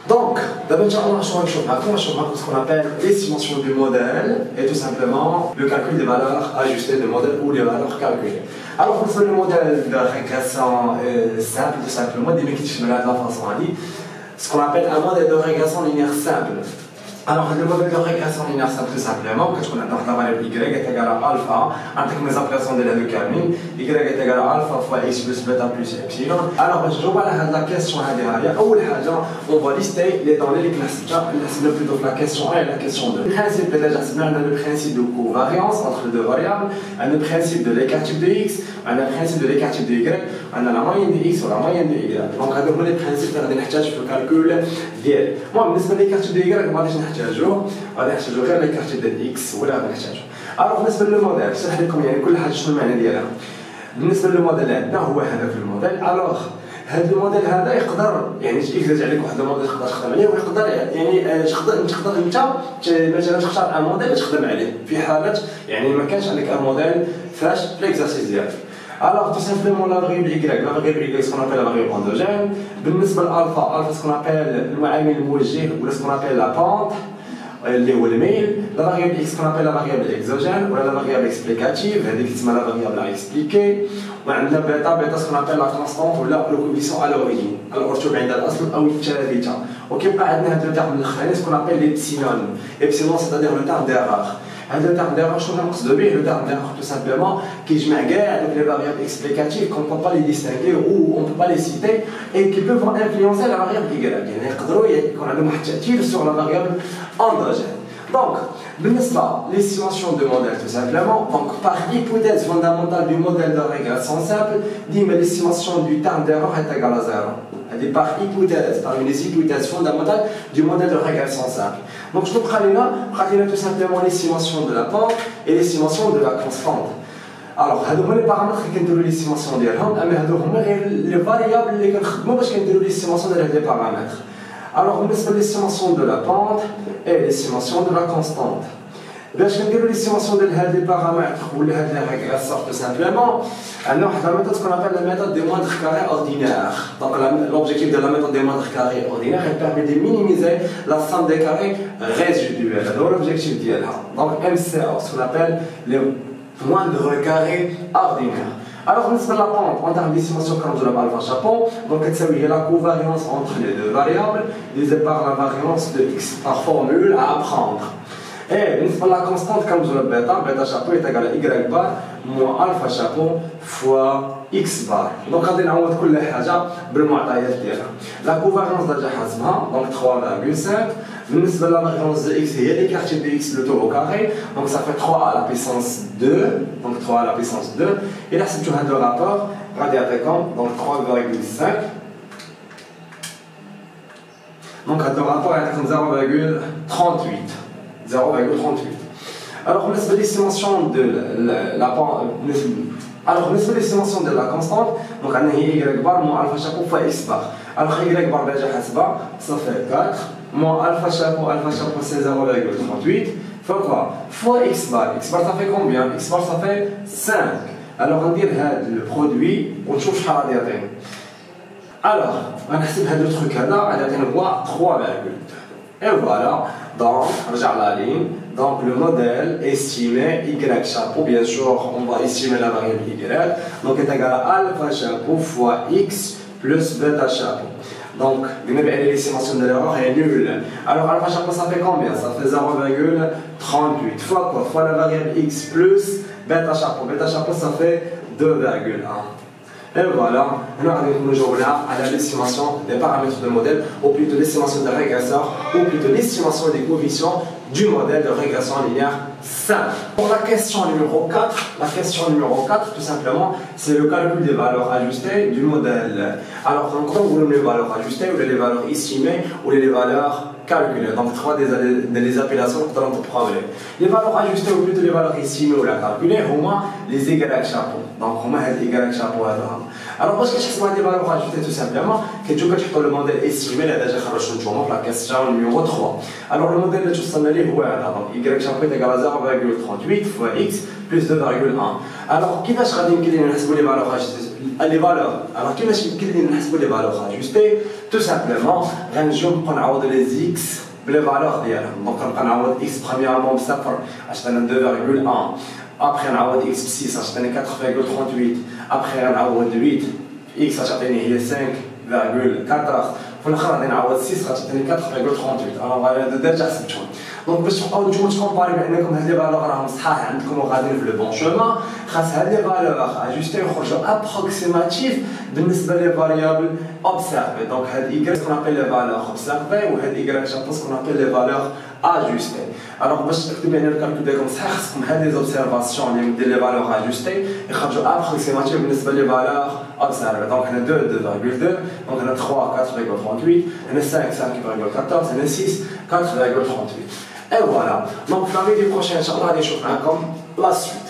Donc, d'abord, on va ce qu'on appelle l'estimation du modèle et tout simplement le calcul des valeurs ajustées du modèle ou les valeurs calculées. Alors, pour faire le modèle de régression simple, tout simplement, des mécanismes de la façon à dire, ce qu'on appelle un modèle de régression linéaire simple. Alors, le modèle de régression linéaire simple, tout simplement, qu'est-ce qu'on a dans la variable y est égale à alpha, avec mes applications de la de Camille, y est égale à alpha fois x plus bêta plus epsilon. Alors, je vois la question à derrière. On va lister les données classiques. C'est plutôt la question 1 et la question 2. Le principe, déjà, c'est le principe de covariance entre les deux variables, le principe de l'écart type de x, le principe de l'écart type de y, on a la moyenne de x ou la moyenne de y. Donc, هذا les principes اللي نحتاج في الكالكول ديالي. المهم بالنسبة لl'écart type de y ما غاديش نحتاجوه غير l'écart type de x ولا غادي نحتاجو. Alors بالنسبة للموديل نشرح لكم يعني كل حاجة شنو المعنى ديالها. بالنسبة للموديل عندنا هو هذا في الموديل. Alors هذا الموديل هذا يقدر يعني إذا جا عليك واحد الموديل تقدر تخدم عليه ويقدر يعني تقدر انت مثلا تختار ان موديل تخدم عليه في حالة يعني ما كانش عندك ان موديل فاش في ليكزارسيس ديالك. Alors, tout simplement, la variable y, ce qu'on appelle la variable endogène. بالنسبة l'alpha, ce qu'on appelle المعامل الموجه ou ce qu'on appelle la pente, اللي هو الميل. La variable x, ce qu'on appelle la variable exogène ou la variable explicative, هذيك تسمى la variable à expliquer. وعندنا bêta, ce qu'on appelle la constante ou le coefficient à l'origine. Alors, tu عند الأصل أو الثابتة. وكيبقى عندنا هذا الترم الأخراني ce qu'on appelle l'epsilon. Epsilon, c'est-à-dire le terme d'erreur. Le terme d'erreur, je le terme d'erreur tout simplement, qui je avec les variables explicatives qu'on ne peut pas les distinguer ou on ne peut pas les citer et qui peuvent influencer la variable y. On a le sur la variable endogène. Donc, l'estimation de modèle tout simplement, donc par hypothèse fondamentale du modèle de régression simple, dit que l'estimation du terme d'erreur est égale à 0. Par hypothèse, parmi les hypothèses fondamentales du modèle de régression simple. Donc, je vous prends tout simplement l'estimation de la pente et l'estimation de la constante. Alors, هذو les paramètres qui كنديروا l'estimation ديالهم، أما هذو هما les variables اللي كنخدموا باش كنديروا l'estimation de les paramètres. Alors, بالنسبة l'estimation de la pente et l'estimation de la constante. باش كنديروا l'estimation de هاد les paramètres ou هاد les régresseurs tout simplement. عندنا واحد la méthode qu'on appelle la méthode des moindres carrés ordinaires. Donc l'objectif de la méthode des moindres carrés ordinaires elle permet de minimiser la somme des carrés résiduels. C'est l'objectif ديالها. Donc MCO, ce qu'on appelle les moindres carrés ordinaires. Alors بالنسبة la pente en termes d'estimation comme je l'ai alpha chapeau, donc c'est la covariance entre les deux variables divisée par la variance de x par formule à apprendre. Et بالنسبة la constante comme je l'ai bêta chapeau est égal à y bar moins alpha chapeau fois x bar. Donc غادي نعوض كل حاجة بالمعطيات ديالها. La covariance ديجا حاسبها donc 3,5. بالنسبة la variance de x هي l'écart de x le taux au carré. Donc ça fait 3 à la puissance 2. Donc 3 à la puissance 2. Et là c'est tout un rapport غادي يعطيكم donc 3,5. Donc هذا الرابور يعطيكم 0,38. Alors, l'estimation de la pente. Alors, l'estimation de la constante, donc on a y bar moins alpha chapeau fois x bar. Alors, y bar déjà ça fait 4 moins alpha chapeau c'est 0,38 fois quoi? Fois x bar. X bar ça fait combien? X bar ça fait 5. Alors, on dit le produit, on trouve ce qu'il y a. Alors, on a le truc là, on a 3,2. Et voilà, donc, regarde la ligne. Donc, le modèle estimé y chapeau, bien sûr, on va estimer la variable y. Donc, est égal à alpha chapeau fois x plus bêta chapeau. Donc, l'estimation de l'erreur est nulle. Alors, alpha chapeau, ça fait combien? Ça fait 0,38 fois quoi? Fois la variable x plus bêta chapeau. Bêta chapeau, ça fait 2,1. Et voilà, nous jouons là à l'estimation des paramètres de modèle, ou plutôt l'estimation des régresseurs, ou plutôt l'estimation des coefficients du modèle de régression linéaire simple. Pour la question numéro 4, tout simplement, c'est le calcul des valeurs ajustées du modèle. Alors, en gros, vous voulez les valeurs ajustées, ou les valeurs estimées, ou les valeurs calculées. Donc, trois des appellations que nous allons prendre. Les valeurs ajustées, ou plutôt les valeurs estimées ou la calculées, au moins les y chapeau. Donc, on a les y chapeau. Alors, parce que je sais des valeurs ajoutées tout simplement, que tu peux le modèle estimé, là déjà, la question numéro 3. Alors, le modèle de tout ça, donc y chapeau est égal à 0,38 fois x plus 2,1. Alors, qui va se dire les valeurs ajustées? Les valeurs. Alors, qui va se dire les valeurs ajustées? tout simplement غنجيو نبقاو نعوض لي x بلي فالور ديالهم دونك نبقى نعوض x premièrement بصفر عطانا 2,1 ابخي نعوض x ب 6 عطاني 4,38 ابخي نعوض 8 x غتعطيني هي 5,14 في الاخر غادي نعوض 6 غتعطيني 4,38 انا ديجا حسبتهم دونك باش تبقاو نتوما تكومباري بانكم هاد لي فالور راهم صحاح عندكم وغاديين في لو بون شومان خاص هاد لي فالور اجوستي يخرجوا ابروكسيماتيف بالنسبه لي فاريابل اوبسيرفي دونك هاد y سكون ابل لي فالور اوبسيرفي وهاد y جابو سكون ابل لي فالور اجوستي الوغ باش تكتبوا يعني الكالكول ديالكم صحيح خاصكم هاد لي زوبسيرفاسيون اللي دير لي فالور اجوستي يخرجوا ابروكسيماتيف بالنسبه لي فالور اوبسيرفي دونك هنا 2 2,2 دونك هنا 3 4,38 هنا 5 5,14 هنا 6 4,38 et voilà donc la vidéo prochaine inchallah غادي نشوف معكم la suite